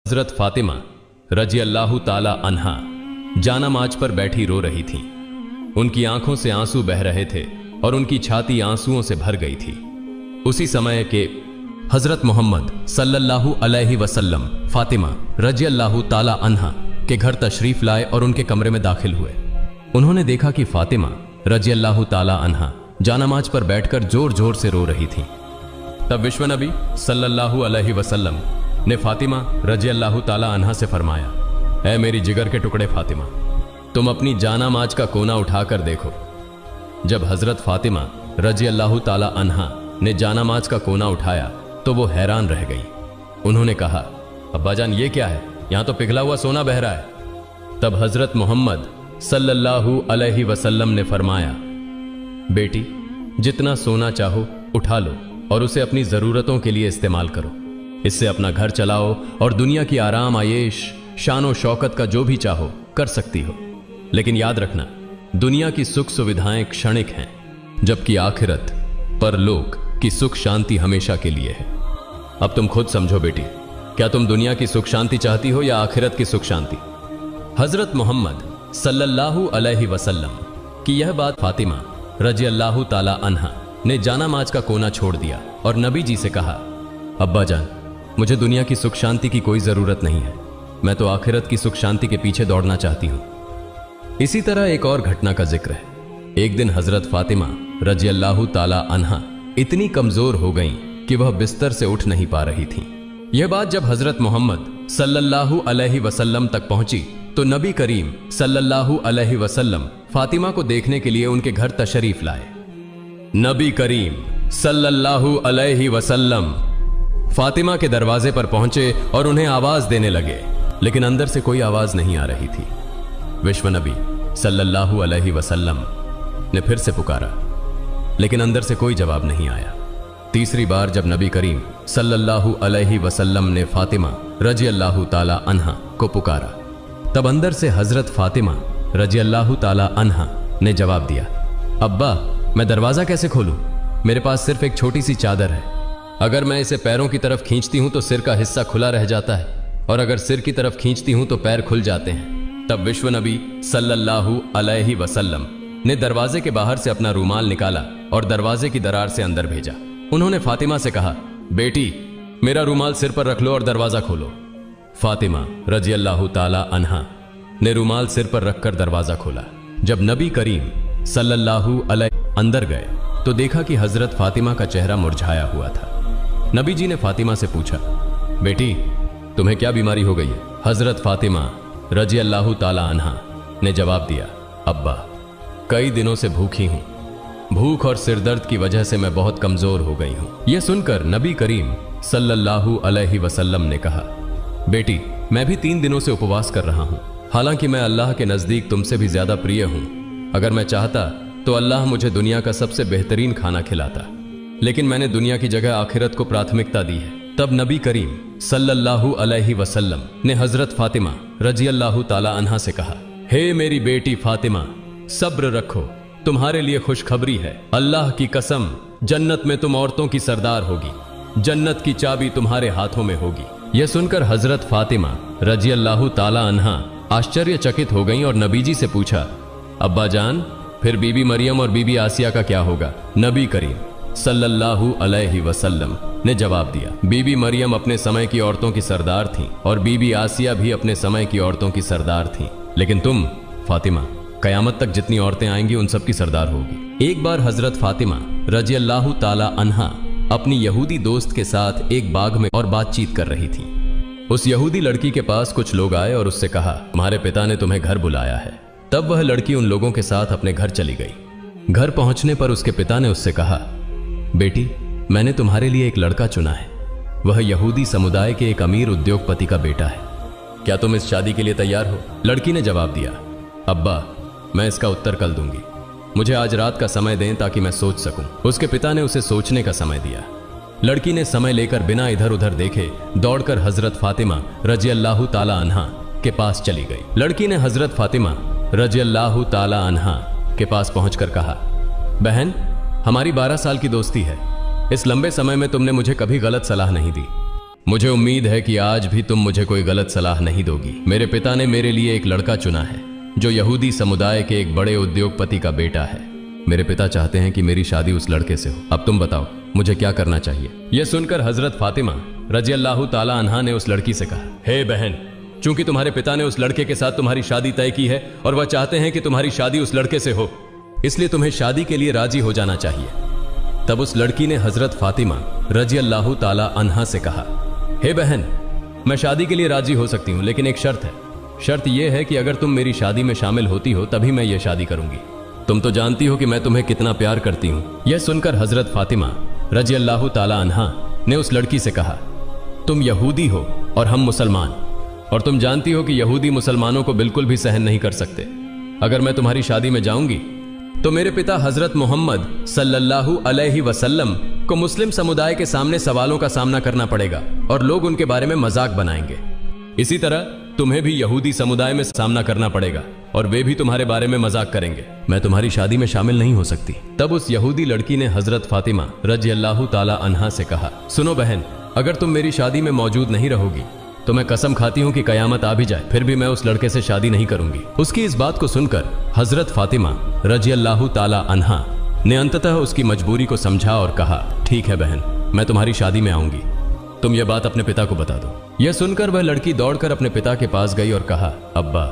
हजरत फातिमा रजी अल्लाह ताला अन्हा जानामाज पर बैठी रो रही थीं। उनकी आंखों से आंसू बह रहे थे और उनकी छाती आंसुओं से भर गई थी। उसी समय के हजरत मोहम्मद सल्लल्लाहु अलैहि वसल्लम फातिमा रजी अल्लाह ताला अन्हा के घर तशरीफ लाए और उनके कमरे में दाखिल हुए। उन्होंने देखा कि फातिमा रजी अल्लाह ताला अन्हा जानामाज पर बैठकर जोर जोर से रो रही थीं। तब विश्व नबी सल्लल्लाहु अलैहि वसल्लम ने फातिमा रजी अल्लाह ताला अन्हा से फरमाया, ऐ मेरी जिगर के टुकड़े फातिमा, तुम अपनी जानामाज का कोना उठाकर देखो। जब हजरत फातिमा रजी अल्लाह ताला अन्हा ने जानामाज का कोना उठाया तो वो हैरान रह गई। उन्होंने कहा, अब्बाजान ये क्या है, यहां तो पिघला हुआ सोना बह रहा है। तब हजरत मोहम्मद सल्लल्लाहु अलैहि वसल्लम ने फरमाया, बेटी जितना सोना चाहो उठा लो और उसे अपनी जरूरतों के लिए इस्तेमाल करो। इससे अपना घर चलाओ और दुनिया की आराम आयेश शान शौकत का जो भी चाहो कर सकती हो। लेकिन याद रखना, दुनिया की सुख सुविधाएं क्षणिक हैं, जबकि आखिरत परलोक की सुख शांति हमेशा के लिए है। अब तुम खुद समझो बेटी, क्या तुम दुनिया की सुख शांति चाहती हो या आखिरत की सुख शांति? हजरत मोहम्मद सल्लल्लाहु अलैहि वसल्लम की यह बात फातिमा रजी अल्लाह ताला अन्हा ने जानामाज का कोना छोड़ दिया और नबी जी से कहा, अब्बा जान, मुझे दुनिया की सुख शांति की कोई जरूरत नहीं है, मैं तो आखिरत की सुख शांति के पीछे दौड़ना चाहती हूं। इसी तरह एक और घटना का जिक्र है। एक दिन हजरत फातिमा रजी अल्लाह ताला अन्हा इतनी कमजोर हो गईं कि वह बिस्तर से उठ नहीं पा रही थीं। यह बात जब हजरत मोहम्मद सल्लल्लाहु अलैहि वसल्लम तक पहुंची तो नबी करीम सल्लल्लाहु अलैहि वसल्लम फातिमा को देखने के लिए उनके घर तशरीफ लाए। नबी करीम सल्लल्लाहु अलैहि वसल्लम फातिमा के दरवाजे पर पहुंचे और उन्हें आवाज देने लगे, लेकिन अंदर से कोई आवाज नहीं आ रही थी। विश्व नबी सल्लल्लाहु अलैहि वसल्लम ने फिर से पुकारा, लेकिन अंदर से कोई जवाब नहीं आया। तीसरी बार जब नबी करीम सल्लल्लाहु अलैहि वसल्लम ने फातिमा रजी अल्लाह ताला अन्हा को पुकारा, तब अंदर से हजरत फातिमा रजी अल्लाह ताला अन्हा ने जवाब दिया, अब्बा मैं दरवाजा कैसे खोलूं? मेरे पास सिर्फ एक छोटी सी चादर है। अगर मैं इसे पैरों की तरफ खींचती हूं तो सिर का हिस्सा खुला रह जाता है, और अगर सिर की तरफ खींचती हूं तो पैर खुल जाते हैं। तब विश्व नबी सल्लल्लाहु अलैहि वसल्लम ने दरवाजे के बाहर से अपना रूमाल निकाला और दरवाजे की दरार से अंदर भेजा। उन्होंने फातिमा से कहा, बेटी मेरा रूमाल सिर पर रख लो और दरवाजा खोलो। फातिमा रजी अल्लाह ताला अन्हा ने रूमाल सिर पर रखकर दरवाजा खोला। जब नबी करीम सल्लल्लाहु अलैहि अंदर गए तो देखा कि हजरत फातिमा का चेहरा मुरझाया हुआ था। नबी जी ने फातिमा से पूछा, बेटी तुम्हें क्या बीमारी हो गई है? हजरत फातिमा रजी अल्लाह ताला अन्हा ने जवाब दिया, अब्बा कई दिनों से भूखी हूं। भूख और सिरदर्द की वजह से मैं बहुत कमजोर हो गई हूं। यह सुनकर नबी करीम सल्लल्लाहु अलैहि वसल्लम ने कहा, बेटी मैं भी 3 दिनों से उपवास कर रहा हूं। हालांकि मैं अल्लाह के नजदीक तुमसे भी ज्यादा प्रिय हूं। अगर मैं चाहता तो अल्लाह मुझे दुनिया का सबसे बेहतरीन खाना खिलाता, लेकिन मैंने दुनिया की जगह आखिरत को प्राथमिकता दी है। तब नबी करीम सल्लल्लाहु अलैहि वसल्लम ने हजरत फातिमा रजी अल्लाह ताला अन्हा से कहा, हे मेरी बेटी फातिमा, सब्र रखो, तुम्हारे लिए खुशखबरी है। अल्लाह की कसम, जन्नत में तुम औरतों की सरदार होगी। जन्नत की चाबी तुम्हारे हाथों में होगी। यह सुनकर हजरत फातिमा रजी अल्लाह ताला अन्हा आश्चर्यचकित हो गईं और नबी जी से पूछा, अब्बा जान फिर बीबी मरियम और बीबी आसिया का क्या होगा? नबी करीम सल्लल्लाहु अलैहि वसल्लम ने जवाब दिया, बीबी मरियम अपने समय की औरतों की सरदार थीं और बीबी आसिया भी अपने समय की औरतों की सरदार थीं, लेकिन तुम फातिमा कयामत तक जितनी औरतें आएंगी उन सब की सरदार होगी। एक बार हजरत फातिमा रजी अल्लाह ताला अन्हा अपनी यहूदी दोस्त के साथ एक बाग में और बातचीत कर रही थी। उस यहूदी लड़की के पास कुछ लोग आए और उससे कहा, तुम्हारे पिता ने तुम्हें घर बुलाया है। तब वह लड़की उन लोगों के साथ अपने घर चली गई। घर पहुंचने पर उसके पिता ने उससे कहा, बेटी मैंने तुम्हारे लिए एक लड़का चुना है। वह यहूदी समुदाय के एक अमीर उद्योगपति का बेटा है। क्या तुम इस शादी के लिए तैयार हो? लड़की ने जवाब दिया, अब्बा मैं इसका उत्तर कल दूंगी। मुझे आज रात का समय दें ताकि मैं सोच सकूं। उसके पिता ने उसे सोचने का समय दिया। लड़की ने समय लेकर बिना इधर उधर देखे दौड़कर हजरत फातिमा रजी अल्लाह ताला अन्हा के पास चली गई। लड़की ने हजरत फातिमा रजी अल्लाह ताला अन्हा के पास पहुंचकर कहा, बहन हमारी 12 साल की दोस्ती है। इस लंबे समय में तुमने मुझे कभी गलत सलाह नहीं दी। मुझे उम्मीद है कि आज भी तुम मुझे कोई गलत सलाह नहीं दोगी। मेरे पिता ने मेरे लिए एक लड़का चुना है जो यहूदी समुदाय के एक बड़े उद्योगपति का बेटा है। मेरे पिता चाहते हैं कि मेरी शादी उस लड़के से हो। अब तुम बताओ मुझे क्या करना चाहिए। यह सुनकर हजरत फातिमा रजी अल्लाह ताला अन्हा ने उस लड़की से कहा, हे बहन, चूंकि तुम्हारे पिता ने उस लड़के के साथ तुम्हारी शादी तय की है और वह चाहते हैं कि तुम्हारी शादी उस लड़के से हो, इसलिए तुम्हें शादी के लिए राजी हो जाना चाहिए। तब उस लड़की ने हजरत फातिमा रजी अल्लाह ताला अन्हा से कहा, हे बहन, मैं शादी के लिए राजी हो सकती हूं, लेकिन एक शर्त है। शर्त यह है कि अगर तुम मेरी शादी में शामिल होती हो तभी मैं यह शादी करूंगी। तुम तो जानती हो कि मैं तुम्हें कितना प्यार करती हूं। यह सुनकर हजरत फातिमा रजी अल्लाह ताला अन्हा ने उस लड़की से कहा, तुम यहूदी हो और हम मुसलमान, और तुम जानती हो कि यहूदी मुसलमानों को बिल्कुल भी सहन नहीं कर सकते। अगर मैं तुम्हारी शादी में जाऊंगी तो मेरे पिता हजरत मोहम्मद सल्लल्लाहु अलैहि वसल्लम को मुस्लिम समुदाय के सामने सवालों का सामना करना पड़ेगा और लोग उनके बारे में मजाक बनाएंगे। इसी तरह तुम्हें भी यहूदी समुदाय में सामना करना पड़ेगा और वे भी तुम्हारे बारे में मजाक करेंगे। मैं तुम्हारी शादी में शामिल नहीं हो सकती। तब उस यहूदी लड़की ने हजरत फातिमा रजी अल्लाह ताला अन्हा से कहा, सुनो बहन, अगर तुम मेरी शादी में मौजूद नहीं रहोगी तो मैं कसम खाती हूं कि कयामत आ भी जाए फिर भी मैं उस लड़के से शादी नहीं करूंगी। उसकी इस बात को सुनकर हजरत फातिमा रजी अल्लाह ताला अन्हा ने अंततः उसकी मजबूरी को समझा और कहा, ठीक है बहन, मैं तुम्हारी शादी में आऊंगी। तुम यह बात अपने पिता को बता दो। यह सुनकर वह लड़की दौड़कर अपने पिता के पास गई और कहा, अब्बा,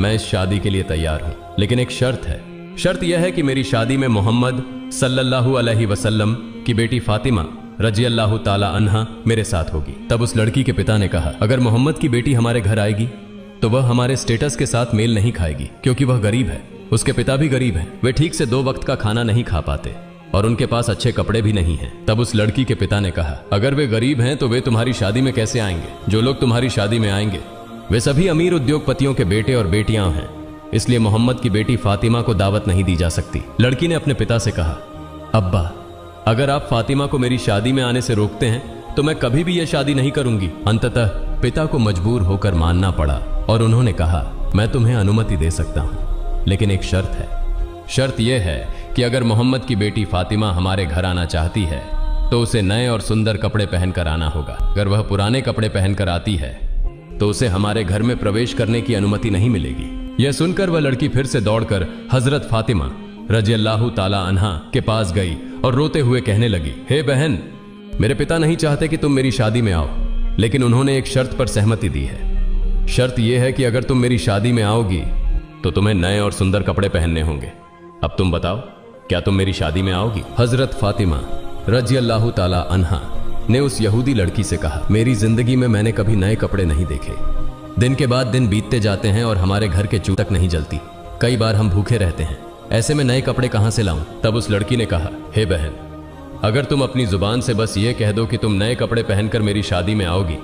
मैं इस शादी के लिए तैयार हूं, लेकिन एक शर्त है। शर्त यह है कि मेरी शादी में मोहम्मद सल्लल्लाहु अलैहि वसल्लम की बेटी फातिमा रजी अल्लाह ताला अन्हा मेरे साथ होगी। तब उस लड़की के पिता ने कहा, अगर मोहम्मद की बेटी हमारे घर आएगी तो वह हमारे स्टेटस के साथ मेल नहीं खाएगी, क्योंकि वह गरीब है। उसके पिता भी गरीब हैं। वे ठीक से 2 वक्त का खाना नहीं खा पाते और उनके पास अच्छे कपड़े भी नहीं हैं। तब उस लड़की के पिता ने कहा, अगर वे गरीब हैं तो वे तुम्हारी शादी में कैसे आएंगे? जो लोग तुम्हारी शादी में आएंगे वे सभी अमीर उद्योगपतियों के बेटे और बेटियां हैं, इसलिए मोहम्मद की बेटी फातिमा को दावत नहीं दी जा सकती। लड़की ने अपने पिता से कहा, अब्बा, अगर आप फातिमा को मेरी शादी में आने से रोकते हैं तो मैं कभी भी यह शादी नहीं करूंगी। अंततः पिता को मजबूर होकर मानना पड़ा और उन्होंने कहा, मैं तुम्हें अनुमति दे सकता हूं, लेकिन एक शर्त है। शर्त यह है कि अगर मोहम्मद की बेटी फातिमा हमारे घर आना चाहती है तो उसे नए और सुंदर कपड़े पहनकर आना होगा। अगर वह पुराने कपड़े पहनकर आती है तो उसे हमारे घर में प्रवेश करने की अनुमति नहीं मिलेगी। यह सुनकर वह लड़की फिर से दौड़कर हजरत फातिमा रजी अल्लाह ताला अन्हा के पास गई और रोते हुए कहने लगी, हे बहन, मेरे पिता नहीं चाहते कि तुम मेरी शादी में आओ, लेकिन उन्होंने एक शर्त पर सहमति दी है। शर्त यह है कि अगर तुम मेरी शादी में आओगी तो तुम्हें नए और सुंदर कपड़े पहनने होंगे। अब तुम बताओ, क्या तुम मेरी शादी में आओगी? हजरत फातिमा रजी अल्लाह ताला अन्हा ने उस यहूदी लड़की से कहा, मेरी जिंदगी में मैंने कभी नए कपड़े नहीं देखे। दिन के बाद दिन बीतते जाते हैं और हमारे घर के चूल्हे तक नहीं जलती। कई बार हम भूखे रहते हैं, ऐसे में नए कपड़े कहां से लाऊं? तब उस लड़की ने कहा, हे बहन, अगर तुम अपनी जुबान से बस ये कह दो कि तुम नए कपड़े पहनकर मेरी शादी में आओगी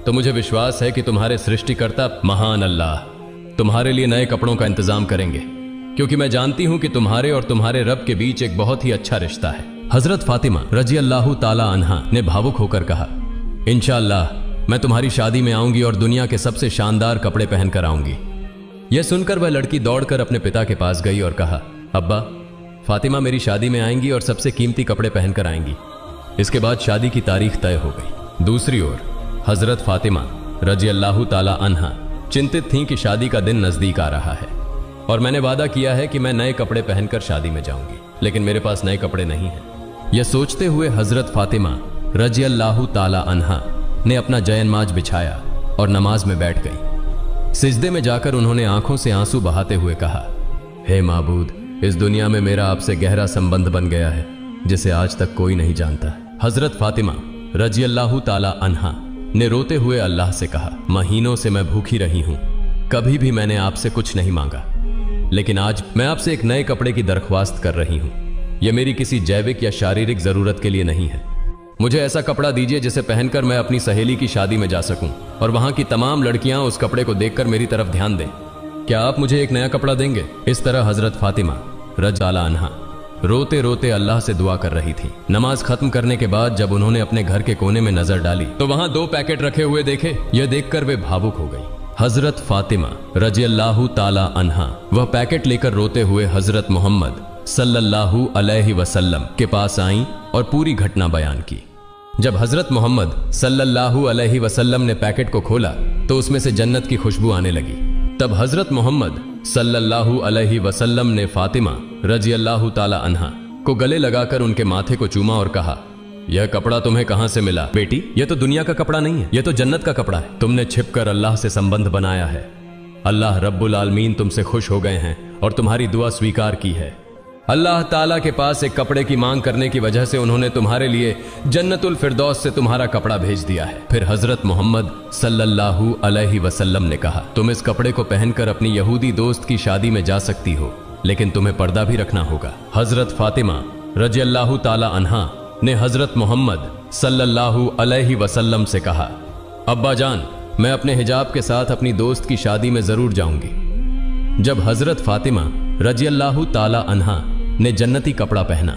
तो मुझे विश्वास है कि तुम्हारे सृष्टिकर्ता महान अल्लाह तुम्हारे लिए नए कपड़ों का इंतजाम करेंगे, क्योंकि मैं जानती हूं कि तुम्हारे और तुम्हारे रब के बीच एक बहुत ही अच्छा रिश्ता है। हजरत फातिमा रजी अल्लाह ताला अन्हा ने भावुक होकर कहा, इंशाअल्लाह मैं तुम्हारी शादी में आऊंगी और दुनिया के सबसे शानदार कपड़े पहनकर आऊंगी। यह सुनकर वह लड़की दौड़कर अपने पिता के पास गई और कहा, अब्बा, फातिमा मेरी शादी में आएंगी और सबसे कीमती कपड़े पहनकर आएंगी। इसके बाद शादी की तारीख तय हो गई। दूसरी ओर हजरत फातिमा रजी अल्लाह ताला अन्हा चिंतित थीं कि शादी का दिन नजदीक आ रहा है और मैंने वादा किया है कि मैं नए कपड़े पहनकर शादी में जाऊंगी, लेकिन मेरे पास नए कपड़े नहीं हैं। यह सोचते हुए हजरत फातिमा रजी अल्लाह ताला अन्हा ने अपना जयनमाज बिछाया और नमाज में बैठ गई। सिजदे में जाकर उन्होंने आंखों से आंसू बहाते हुए कहा, हे माबूद, इस दुनिया में मेरा आपसे गहरा संबंध बन गया है जिसे आज तक कोई नहीं जानता। हजरत फातिमा रजी अल्लाह ताला अन्हा ने रोते हुए अल्लाह से कहा, महीनों से मैं भूखी रही हूं, कभी भी मैंने आपसे कुछ नहीं मांगा, लेकिन आज मैं आपसे एक नए कपड़े की दरख्वास्त कर रही हूं। यह मेरी किसी जैविक या शारीरिक जरूरत के लिए नहीं है। मुझे ऐसा कपड़ा दीजिए जिसे पहनकर मैं अपनी सहेली की शादी में जा सकूं और वहां की तमाम लड़कियां उस कपड़े को देखकर मेरी तरफ ध्यान दें। क्या आप मुझे एक नया कपड़ा देंगे? इस तरह हजरत फातिमा रजी अल्लाह अन्हा रोते रोते अल्लाह से दुआ कर रही थी। नमाज खत्म करने के बाद जब उन्होंने अपने घर के कोने में नजर डाली तो वहां 2 पैकेट रखे हुए देखे। यह देखकर वे भावुक हो गई। हजरत फातिमा रजी अल्लाह ताला अन्हा वह पैकेट लेकर रोते हुए हजरत मोहम्मद सल्लल्लाहु अलैहि वसल्लम के पास आईं और पूरी घटना बयान की। जब हजरत मोहम्मद सल्लल्लाहु अलैहि वसल्लम ने पैकेट को खोला तो उसमें से जन्नत की खुशबू आने लगी। तब हजरत मोहम्मद सल्लल्लाहु अलैहि वसल्लम ने फातिमा रजी अल्लाह ताला अन्हा को गले लगाकर उनके माथे को चूमा और कहा, यह कपड़ा तुम्हें कहां से मिला? बेटी, यह तो दुनिया का कपड़ा नहीं है, यह तो जन्नत का कपड़ा है। तुमने छिपकर अल्लाह से संबंध बनाया है। अल्लाह रब्बुल आलमीन तुमसे खुश हो गए हैं और तुम्हारी दुआ स्वीकार की है। अल्लाह ताला के पास एक कपड़े की मांग करने की वजह से उन्होंने तुम्हारे लिए जन्नतुल फिरदौस से तुम्हारा कपड़ा भेज दिया है। फिर हजरत मोहम्मद सल्लल्लाहु अलैहि वसल्लम ने कहा, तुम इस कपड़े को पहनकर अपनी यहूदी दोस्त की शादी में जा सकती हो, लेकिन तुम्हें पर्दा भी रखना होगा। हजरत फातिमा रजी अल्लाह ताला अन्हा ने हजरत मोहम्मद सल्लल्लाहु अलैहि वसल्लम से कहा, अब्बा जान, मैं अपने हिजाब के साथ अपनी दोस्त की शादी में जरूर जाऊंगी। जब हजरत फातिमा रजी अल्लाह ताला अन्हा ने जन्नती कपड़ा पहना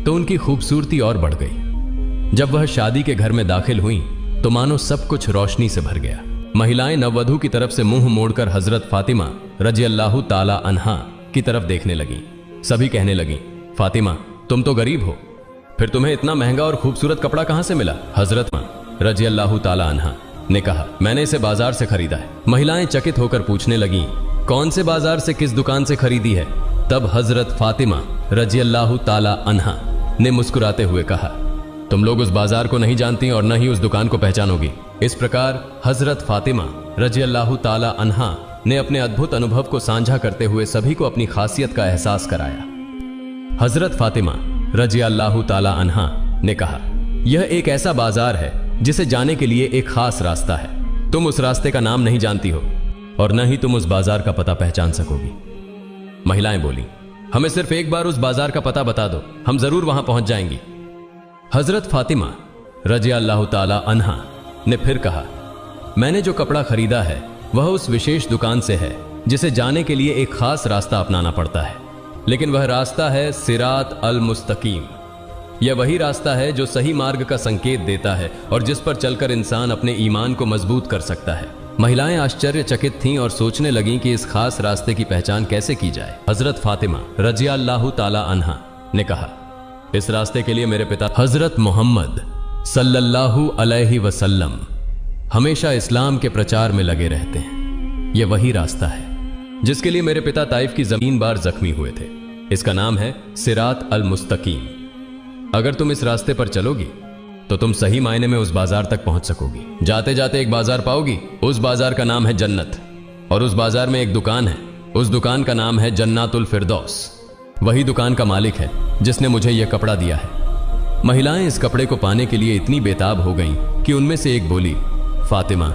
तो उनकी खूबसूरती और बढ़ गई। जब वह शादी के घर में दाखिल हुई तो मानो सब कुछ रोशनी से भर गया। महिलाएं नववधू की तरफ से मुंह मोड़कर हजरत फातिमा रजी अल्लाह ताला अन्हा की तरफ देखने लगी। सभी कहने लगी, फातिमा, तुम तो गरीब हो, फिर तुम्हें इतना महंगा और खूबसूरत कपड़ा कहां से मिला? हजरत रजी अल्लाह ताला अन्हा ने कहा, मैंने इसे बाजार से खरीदा है। महिलाएं चकित होकर पूछने लगी, कौन से बाजार से, किस दुकान से खरीदी है? तब हजरत फातिमा रजी अल्लाह ताला अन्हा ने मुस्कुराते हुए कहा, तुम लोग उस बाजार को नहीं जानती और न ही उस दुकान को पहचानोगी। इस प्रकार हजरत फातिमा रजी अल्लाह ताला अन्हा ने अपने अद्भुत अनुभव को साझा करते हुए सभी को अपनी खासियत का एहसास कराया। हजरत फातिमा रजी अल्लाह ताला अन्हा ने कहा, यह एक ऐसा बाजार है जिसे जाने के लिए एक खास रास्ता है। तुम उस रास्ते का नाम नहीं जानती हो और न ही तुम उस बाजार का पता पहचान सकोगी। महिलाएं बोली, हमें सिर्फ एक बार उस बाजार का पता बता दो, हम जरूर वहां पहुंच जाएंगी। हजरत फातिमा रजी अल्लाह ताला अन्हा ने फिर कहा, मैंने जो कपड़ा खरीदा है वह उस विशेष दुकान से है जिसे जाने के लिए एक खास रास्ता अपनाना पड़ता है, लेकिन वह रास्ता है सिरात अल मुस्तकीम। यह वही रास्ता है जो सही मार्ग का संकेत देता है और जिस पर चलकर इंसान अपने ईमान को मजबूत कर सकता है। महिलाएं आश्चर्यचकित थीं और सोचने लगीं कि इस खास रास्ते की पहचान कैसे की जाए। हजरत फातिमा रजी अल्लाह ताला अन्हा ने कहा, इस रास्ते के लिए मेरे पिता हजरत मोहम्मद सल्लल्लाहु अलैहि वसल्लम हमेशा इस्लाम के प्रचार में लगे रहते हैं। यह वही रास्ता है जिसके लिए मेरे पिता ताइफ की जमीन बार जख्मी हुए थे। इसका नाम है सिरात अल मुस्तकीम। अगर तुम इस रास्ते पर चलोगी तो तुम सही मायने में उस बाजार तक पहुंच सकोगी। जाते जाते एक बाजार पाओगी, उस बाजार का नाम है जन्नत, और उस बाजार में एक दुकान है, उस दुकान का नाम है जन्नातुल फिरदौस। वही दुकान का मालिक है जिसने मुझे यह कपड़ा दिया है। महिलाएं इस कपड़े को पाने के लिए इतनी बेताब हो गईं कि उनमें से एक बोली, फातिमा,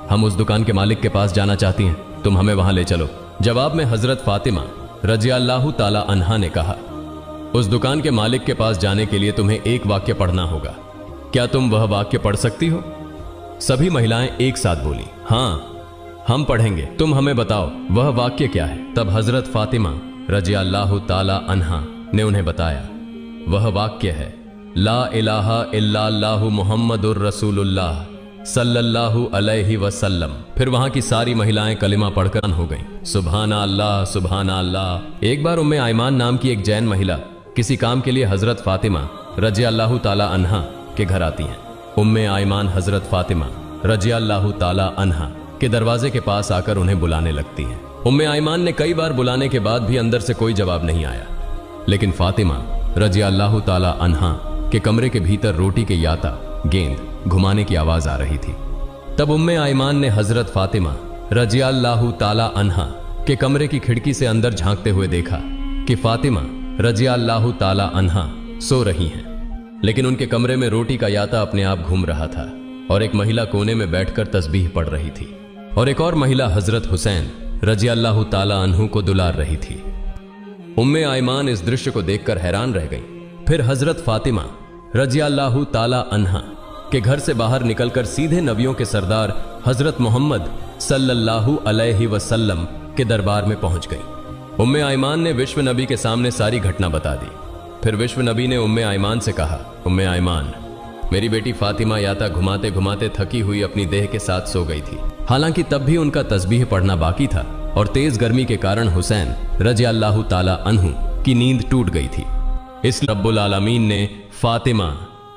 हम उस दुकान के मालिक के पास जाना चाहती हैं, तुम हमें वहां ले चलो। जवाब में हजरत फातिमा रजी अल्लाह ताला अन्हा ने कहा, उस दुकान के मालिक के पास जाने के लिए तुम्हें एक वाक्य पढ़ना होगा। क्या तुम वह वाक्य पढ़ सकती हो? सभी महिलाएं एक साथ बोली, हाँ हम पढ़ेंगे, तुम हमें बताओ वह वाक्य क्या है। तब हजरत फातिमा रजी अल्लाह ताला अन्हा ने उन्हें बताया, वह वाक्य है, ला इलाहा इल्लल्लाहु मुहम्मदुर रसूलुल्लाह सल्लल्लाहु अलैहि वसल्लम। फिर वहां की सारी महिलाएं कलिमा पढ़कर हो गईं। सुभाना अल्लाह, सुभाना अल्लाह। एक बार उम्मे आयमान नाम की एक जैन महिला किसी काम के लिए हजरत फातिमा रजी अल्लाह ताला अन्हा के घर आती हैं। उम्मे आयमान हजरत फातिमा रजी अल्लाह ताला अन्हा के दरवाजे के पास आकर उन्हें बुलाने लगती हैं। उम्मे आयमान ने कई बार बुलाने के बाद भी अंदर से कोई जवाब नहीं आया, लेकिन फातिमा रजी अल्लाह ताला अन्हा के कमरे के भीतर रोटी के याता, गेंद घुमाने की आवाज आ रही थी। तब उम्मे आयमान ने हजरत फातिमा रजी अल्लाह ताला अन्हा के कमरे की खिड़की से अंदर झांकते हुए देखा कि फातिमा रजी अल्लाह ताला अन्हा सो रही हैं, लेकिन उनके कमरे में रोटी का याता अपने आप घूम रहा था और एक महिला कोने में बैठकर तस्बीह पढ़ रही थी और एक और महिला हजरत हुसैन रजी अल्लाह ताला अन्हु को दुलार रही थी। उम्मे आयमान इस दृश्य को देखकर हैरान रह गई। फिर हजरत फातिमा रजी अल्लाह ताला अन्हा के घर से बाहर निकलकर सीधे नबियों के सरदार हजरत मोहम्मद सल्लल्लाहु अलैहि वसल्लम के दरबार में पहुंच गई। उम्मे आयमान ने विश्व नबी के सामने सारी घटना बता दी। फिर विश्व नबी ने उम्मे आयमान से कहा, उम्मे आयमान, मेरी बेटी फातिमा याता घुमाते घुमाते थकी हुई अपनी देह के साथ सो गई थी। हालांकि तब भी उनका तस्बीह पढ़ना बाकी था और तेज गर्मी के कारण हुसैन रजी अल्लाह ताला अन्हु की नींद टूट गई थी। इस रब्बुल आलमीन ने फातिमा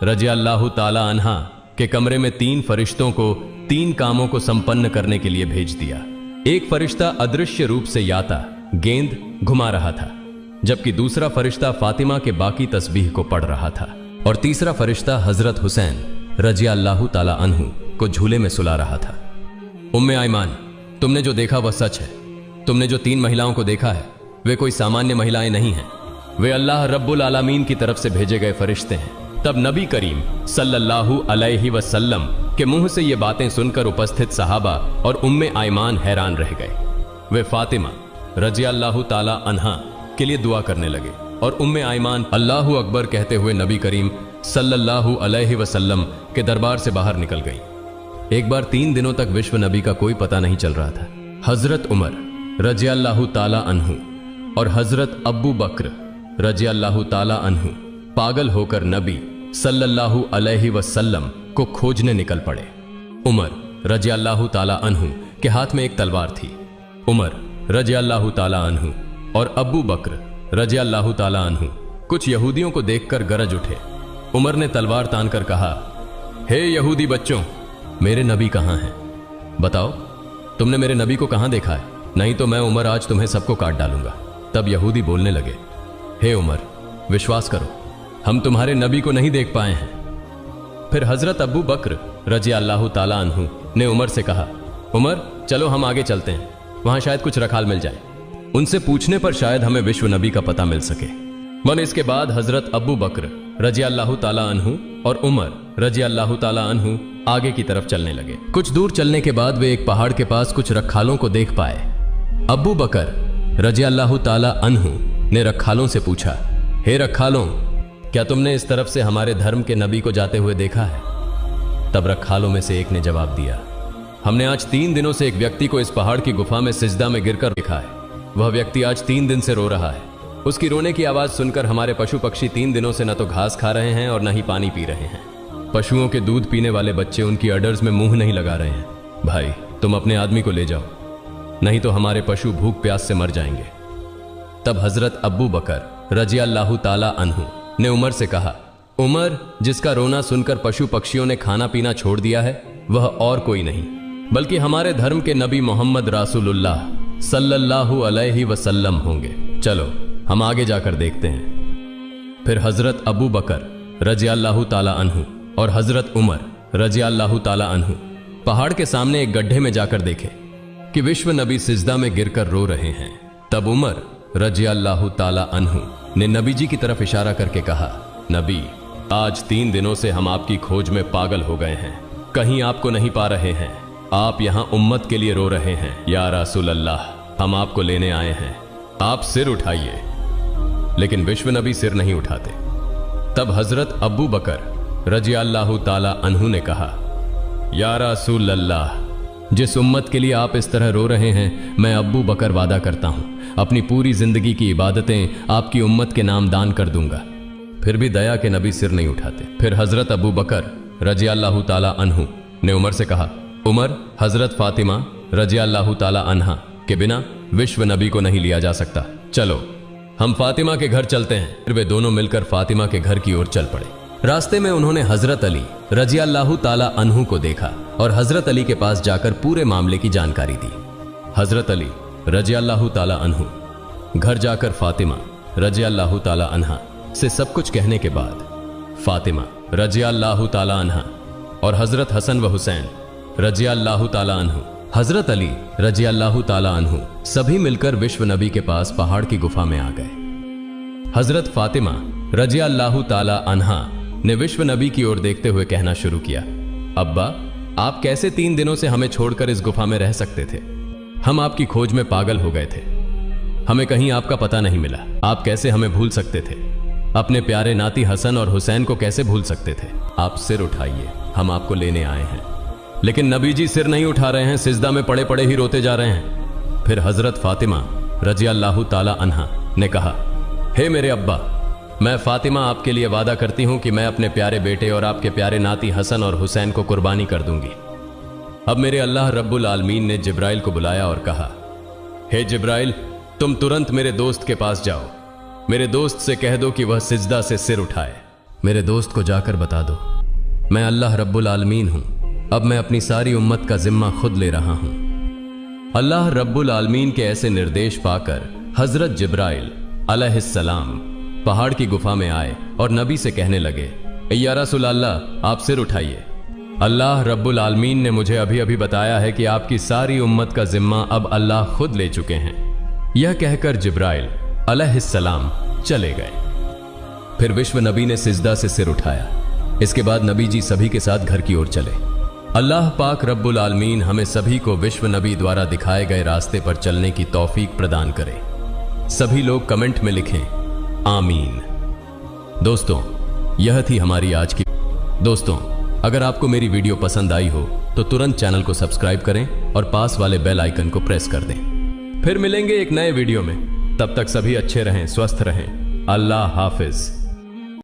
रजी अल्लाह ताला अन्हा के कमरे में 3 फरिश्तों को 3 कामों को संपन्न करने के लिए भेज दिया। एक फरिश्ता अदृश्य रूप से याता गेंद घुमा रहा था, जबकि दूसरा फरिश्ता फातिमा के बाकी तस्बीह को पढ़ रहा था और तीसरा फरिश्ता हजरत हुसैन रजी अल्लाह ताला अन्हु को झूले में सुला रहा था। उम्मे आयमान, तुमने जो देखा वह सच है। तुमने जो 3 महिलाओं को देखा है वे कोई सामान्य महिलाएं नहीं हैं, वे अल्लाह रब्बुल आलमीन की तरफ से भेजे गए फरिश्ते हैं। तब नबी करीम सल्लल्लाहु अलैहि वसल्लम के मुंह से ये बातें सुनकर उपस्थित सहाबा और उम्मे आयमान हैरान रह गए। वे फातिमा रजी अल्लाह ताला अन्हा के लिए दुआ करने लगे और उम्मे आयमान अल्लाहु अकबर कहते हुए नबी करीम सल्लल्लाहु अलैहि वसल्लम के दरबार से बाहर निकल गई। एक बार 3 दिनों तक विश्व नबी का कोई पता नहीं चल रहा था। हजरत उमर रजी अल्लाह ताला अन्हु और हजरत अब्बू बकर रजी अल्लाह ताला अन्हु पागल होकर नबी सल्लल्लाहु अलैहि वसल्लम को खोजने निकल पड़े। उमर रजी अल्लाह ताला अन्हु के हाथ में एक तलवार थी। उमर रजी अल्लाह ताला अन्हु और अब्बू बकर रजी अल्लाह ताला अन्हु कुछ यहूदियों को देखकर गरज उठे। उमर ने तलवार तानकर कहा, हे यहूदी बच्चों, मेरे नबी कहां हैं? बताओ, तुमने मेरे नबी को कहां देखा है? नहीं तो मैं उमर आज तुम्हें सबको काट डालूंगा। तब यहूदी बोलने लगे, हे उमर, विश्वास करो, हम तुम्हारे नबी को नहीं देख पाए हैं। फिर हजरत अब्बू बकर रजी अल्लाह ताला अन्हु ने उमर से कहा, उमर चलो हम आगे चलते हैं, वहां शायद कुछ रखाल मिल जाए। उनसे पूछने पर शायद हमें विश्व नबी का पता मिल सके। मन इसके बाद हजरत अब्बू बकर रजी अल्लाह ताला अन्हु और उमर रजी अल्लाह ताला अन्हु आगे की तरफ चलने लगे। कुछ दूर चलने के बाद वे एक पहाड़ के पास कुछ रखालों को देख पाए। अब्बू बकर रजी अल्लाह ताला अन्हु ने रखालों से पूछा, हे रखालों, क्या तुमने इस तरफ से हमारे धर्म के नबी को जाते हुए देखा है? तब रखालों में से एक ने जवाब दिया, हमने आज 3 दिनों से एक व्यक्ति को इस पहाड़ की गुफा में सिजदा में गिरकर देखा है। वह व्यक्ति आज 3 दिन से रो रहा है। उसकी रोने की आवाज सुनकर हमारे पशु पक्षी 3 दिनों से न तो घास खा रहे हैं और न ही पानी पी रहे हैं। पशुओं के दूध पीने वाले बच्चे उनकी अडर्स में मुंह नहीं लगा रहे हैं। भाई, तुम अपने आदमी को ले जाओ, नहीं तो हमारे पशु भूख प्यास से मर जाएंगे। तब हजरत अब्बू बकर रजी अल्लाह ताला अन्हु ने उमर से कहा, उमर, जिसका रोना सुनकर पशु पक्षियों ने खाना पीना छोड़ दिया है वह और कोई नहीं बल्कि हमारे धर्म के नबी मोहम्मद रासूलुल्लाह सल्लल्लाहु अलैहि वसल्लम होंगे। चलो हम आगे जाकर देखते हैं। फिर हजरत अबू बकर रजी अल्लाह ताला अन्हु और हजरत उमर रजी अल्लाह ताला अन्हु पहाड़ के सामने एक गड्ढे में जाकर देखे कि विश्व नबी सिजदा में गिरकर रो रहे हैं। तब उमर रजी अल्लाह ताला अन्हु ने नबी जी की तरफ इशारा करके कहा, नबी, आज 3 दिनों से हम आपकी खोज में पागल हो गए हैं, कहीं आपको नहीं पा रहे हैं। आप यहां उम्मत के लिए रो रहे हैं। या रसूल अल्लाह, हम आपको लेने आए हैं, आप सिर उठाइए। लेकिन विश्व नबी सिर नहीं उठाते। तब हजरत अब्बू बकर रजी अल्लाह ताला अन्हु ने कहा, या रसूल अल्लाह, जिस उम्मत के लिए आप इस तरह रो रहे हैं, मैं अब्बू बकर वादा करता हूं अपनी पूरी जिंदगी की इबादतें आपकी उम्मत के नाम दान कर दूंगा। फिर भी दया के नबी सिर नहीं उठाते। फिर हजरत अबू बकर रजी अल्लाह ताला अन्हु ने उमर से कहा, उमर, हजरत फातिमा रजी अल्लाह ताला अन्हा के बिना विश्व नबी को नहीं लिया जा सकता। चलो हम फातिमा के घर चलते हैं। फिर वे दोनों मिलकर फातिमा के घर की ओर चल पड़े। रास्ते में उन्होंने हजरत अली रजी अल्लाह ताला अन्हु को देखा और हजरत अली के पास जाकर पूरे मामले की जानकारी दी। हजरत अली रजी अल्लाह ताला अन्हु घर जाकर फातिमा रजी अल्लाह ताला अन्हा से सब कुछ कहने के बाद फातिमा रजी अल्लाह ताला अन्हा और हजरत हसन व हुसैन रजी अल्लाह ताला अन्हु, हजरत अली रजी अल्लाह ताला अन्हु सभी मिलकर विश्व नबी के पास पहाड़ की गुफा में आ गए। हजरत फातिमा रजी अल्लाह ताला अन्हा ने विश्व नबी की ओर देखते हुए कहना शुरू किया, अब्बा, आप कैसे 3 दिनों से हमें छोड़कर इस गुफा में रह सकते थे? हम आपकी खोज में पागल हो गए थे, हमें कहीं आपका पता नहीं मिला। आप कैसे हमें भूल सकते थे? अपने प्यारे नाती हसन और हुसैन को कैसे भूल सकते थे? आप सिर उठाइए, हम आपको लेने आए हैं। लेकिन नबी जी सिर नहीं उठा रहे हैं, सिजदा में पड़े पड़े ही रोते जा रहे हैं। फिर हजरत फातिमा रजी अल्लाह ताला अन्हा ने कहा, हे मेरे अब्बा, मैं फातिमा आपके लिए वादा करती हूं कि मैं अपने प्यारे बेटे और आपके प्यारे नाती हसन और हुसैन को कुर्बानी कर दूंगी। अब मेरे अल्लाह रब्बुल आलमीन ने जिब्राइल को बुलाया और कहा, हे जिब्राइल, तुम तुरंत मेरे दोस्त के पास जाओ, मेरे दोस्त से कह दो कि वह सिजदा से सिर उठाए। मेरे दोस्त को जाकर बता दो, मैं अल्लाह रब्बुल आलमीन हूं, अब मैं अपनी सारी उम्मत का जिम्मा खुद ले रहा हूं। अल्लाह रब्बुल आलमीन के ऐसे निर्देश पाकर हजरत जिब्राइल अलैहिस्सलाम पहाड़ की गुफा में आए और नबी से कहने लगे, या रसूल अल्लाह, आप सिर उठाइए। अल्लाह रब्बुल आलमीन ने मुझे अभी अभी बताया है कि आपकी सारी उम्मत का जिम्मा अब अल्लाह खुद ले चुके हैं। यह कहकर जिब्राइल अलैहिस्सलाम चले गए। फिर विश्व नबी ने सिजदा से सिर उठाया। इसके बाद नबी जी सभी के साथ घर की ओर चले। अल्लाह पाक रब्बुल आलमीन हमें सभी को विश्व नबी द्वारा दिखाए गए रास्ते पर चलने की तौफीक प्रदान करे। सभी लोग कमेंट में लिखें आमीन। दोस्तों, यह थी हमारी आज की। दोस्तों, अगर आपको मेरी वीडियो पसंद आई हो तो तुरंत चैनल को सब्सक्राइब करें और पास वाले बेल आइकन को प्रेस कर दें। फिर मिलेंगे एक नए वीडियो में। तब तक सभी अच्छे रहें, स्वस्थ रहें। अल्लाह हाफिज।